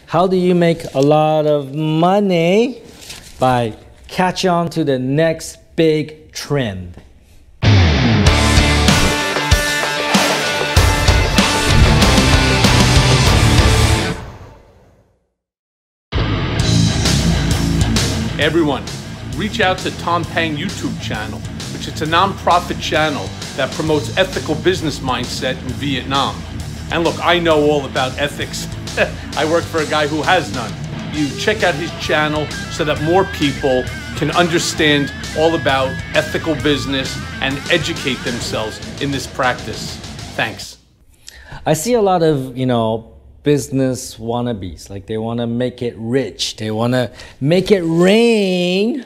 How do you make a lot of money? By catch on to the next big trend. Everyone, reach out to Tom Pang YouTube channel, which is a non-profit channel that promotes ethical business mindset in Vietnam. And look, I know all about ethics. I work for a guy who has none. You check out his channel so that more people can understand all about ethical business and educate themselves in this practice. Thanks. I see a lot of, business wannabes. Like they want to make it rich. They want to make it rain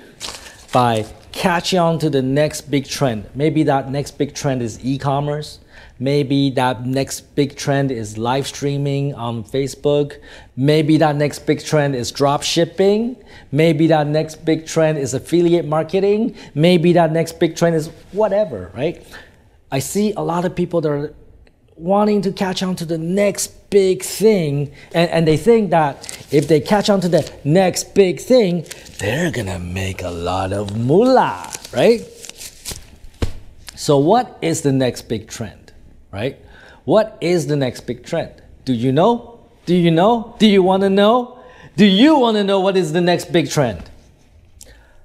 by catching on to the next big trend. Maybe that next big trend is e-commerce. Maybe that next big trend is live streaming on Facebook. Maybe that next big trend is drop shipping. Maybe that next big trend is affiliate marketing. Maybe that next big trend is whatever, right? I see a lot of people that are wanting to catch on to the next big thing, and they think that if they catch on to the next big thing, they're gonna make a lot of moolah, right? So what is the next big trend, right? What is the next big trend? Do you know? Do you know? Do you want to know? Do you want to know what is the next big trend?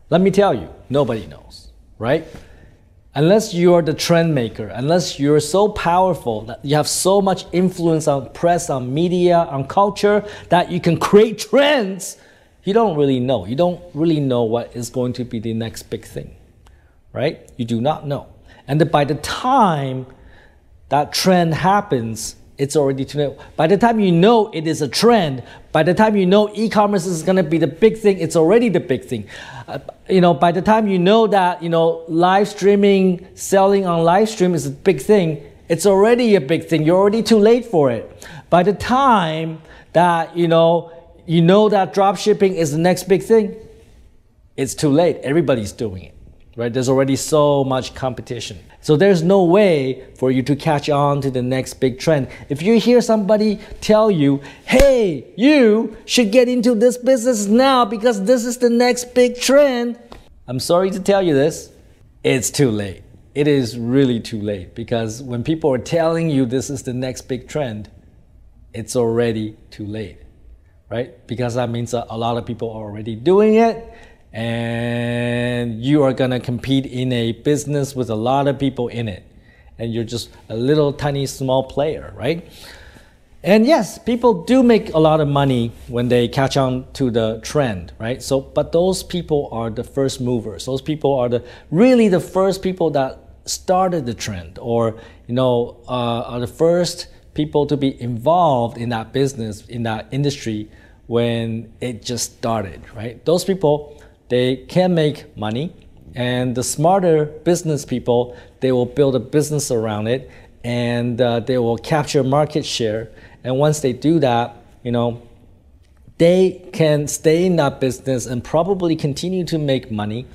Let me tell you, nobody knows, right? Unless you're the trend maker, unless you're so powerful that you have so much influence on press, on media, on culture, that you can create trends, you don't really know. You don't really know what is going to be the next big thing, right? You do not know. And by the time that trend happens, it's already too late. By the time you know it is a trend, by the time you know e-commerce is going to be the big thing, it's already the big thing. By the time you know that, live streaming, selling on live stream is a big thing, it's already a big thing. You're already too late for it. By the time that, you know that drop shipping is the next big thing, it's too late. Everybody's doing it, right? There's already so much competition. So there's no way for you to catch on to the next big trend. If you hear somebody tell you, hey, you should get into this business now because this is the next big trend, I'm sorry to tell you this, it's too late. It is really too late, because when people are telling you this is the next big trend, it's already too late, right? Because that means that a lot of people are already doing it, and you are gonna compete in a business with a lot of people in it, and you're just a little tiny small player, right? And yes, people do make a lot of money when they catch on to the trend, right? So, but those people are the first movers. Those people are really the first people that started the trend, or are the first people to be involved in that business, in that industry when it just started, right? Those people, they can make money, and the smarter business people, they will build a business around it, and they will capture market share. And once they do that, they can stay in that business and probably continue to make money.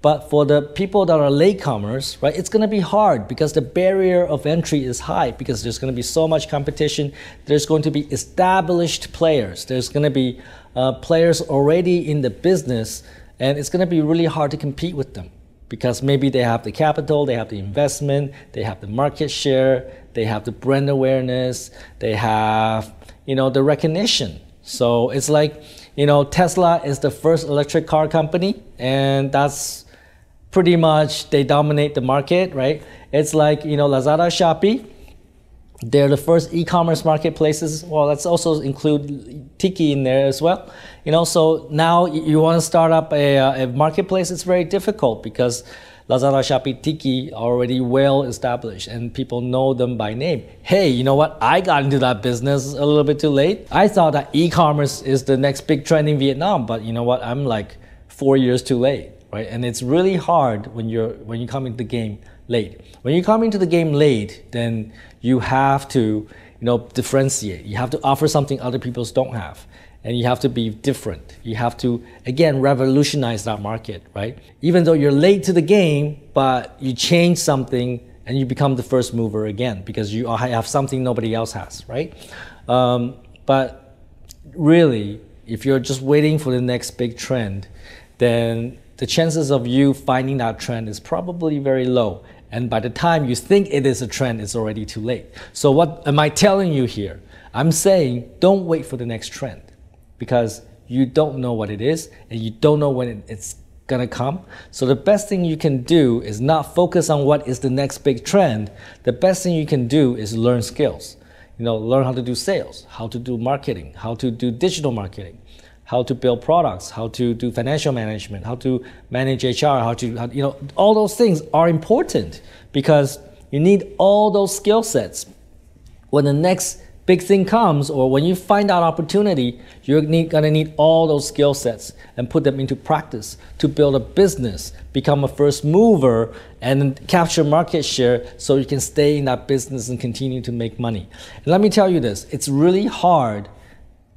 But for the people that are latecomers, right, it's going to be hard because the barrier of entry is high, because there's going to be so much competition. There's going to be established players. There's going to be players already in the business. And it's going to be really hard to compete with them, because maybe they have the capital, they have the investment, they have the market share, they have the brand awareness, they have, the recognition. So it's like, Tesla is the first electric car company, and that's pretty much, they dominate the market, right? It's like, Lazada, Shopee, they're the first e-commerce marketplaces. Well, let's also include Tiki in there as well. So now you want to start up a marketplace, it's very difficult, because Lazada, Shopee, Tiki are already well established and people know them by name. Hey, you know what? I got into that business a little bit too late. I thought that e-commerce is the next big trend in Vietnam, but you know what? I'm like 4 years too late, right? And it's really hard when you come into the game late. When you come into the game late, then you have to, differentiate. You have to offer something other people don't have. And you have to be different. You have to, again, revolutionize that market, right? Even though you're late to the game, but you change something and you become the first mover again, because you have something nobody else has, right? But really, if you're just waiting for the next big trend, then the chances of you finding that trend is probably very low. And by the time you think it is a trend, it's already too late. So what am I telling you here? I'm saying don't wait for the next trend, because you don't know what it is and you don't know when it's gonna come. So the best thing you can do is not focus on what is the next big trend. The best thing you can do is learn skills. Learn how to do sales, how to do marketing, how to do digital marketing, how to build products, how to do financial management, how to manage HR, all those things are important, because you need all those skill sets. When the next big thing comes, or when you find that opportunity, you're gonna need all those skill sets and put them into practice to build a business, become a first mover, and capture market share so you can stay in that business and continue to make money. And let me tell you this, it's really hard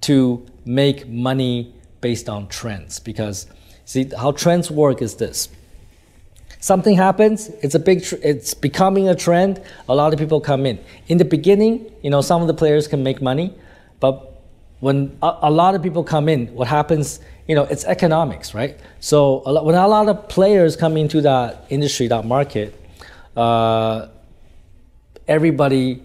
to make money based on trends, because see how trends work is this. Something happens, it's becoming a trend, a lot of people come in. In the beginning, some of the players can make money, but when a lot of people come in, what happens, it's economics, right? So when a lot of players come into that industry, that market, everybody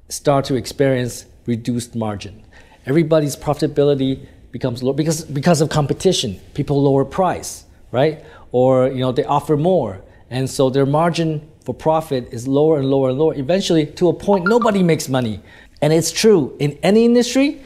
start to experience reduced margin. Everybody's profitability becomes low because of competition. People lower price, right? Or they offer more, and so their margin for profit is lower and lower and lower. Eventually, to a point, nobody makes money. And it's true in any industry.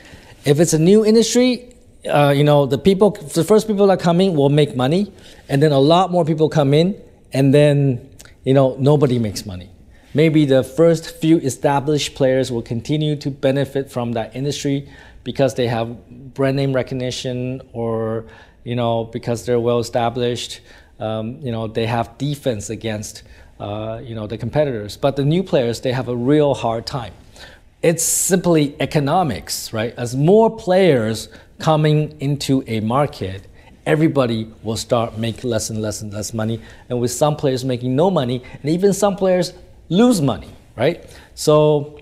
If it's a new industry, the first people that come in will make money, and then a lot more people come in, and then nobody makes money. Maybe the first few established players will continue to benefit from that industry because they have brand name recognition, or because they're well established, they have defense against the competitors. But the new players, they have a real hard time. It's simply economics, right? As more players coming into a market, everybody will start making less and less and less money, and with some players making no money, and even some players lose money, right? So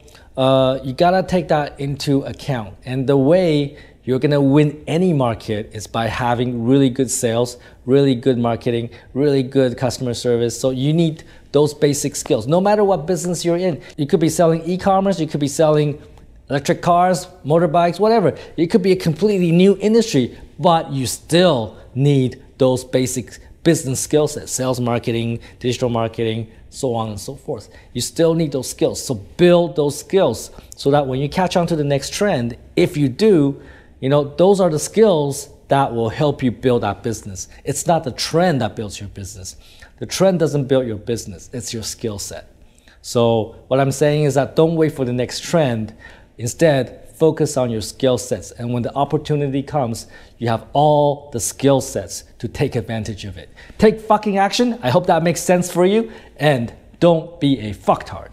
you gotta take that into account. And the way you're gonna win any market is by having really good sales, really good marketing, really good customer service. So you need those basic skills, no matter what business you're in. You could be selling e-commerce, you could be selling electric cars, motorbikes, whatever. It could be a completely new industry, but you still need those basic business skill sets, sales, marketing, digital marketing, so on and so forth. You still need those skills. So build those skills so that when you catch on to the next trend, if you do, those are the skills that will help you build that business. It's not the trend that builds your business. The trend doesn't build your business, it's your skill set. So what I'm saying is that don't wait for the next trend. Instead, focus on your skill sets. And when the opportunity comes, you have all the skill sets to take advantage of it. Take fucking action. I hope that makes sense for you. And don't be a fucktard.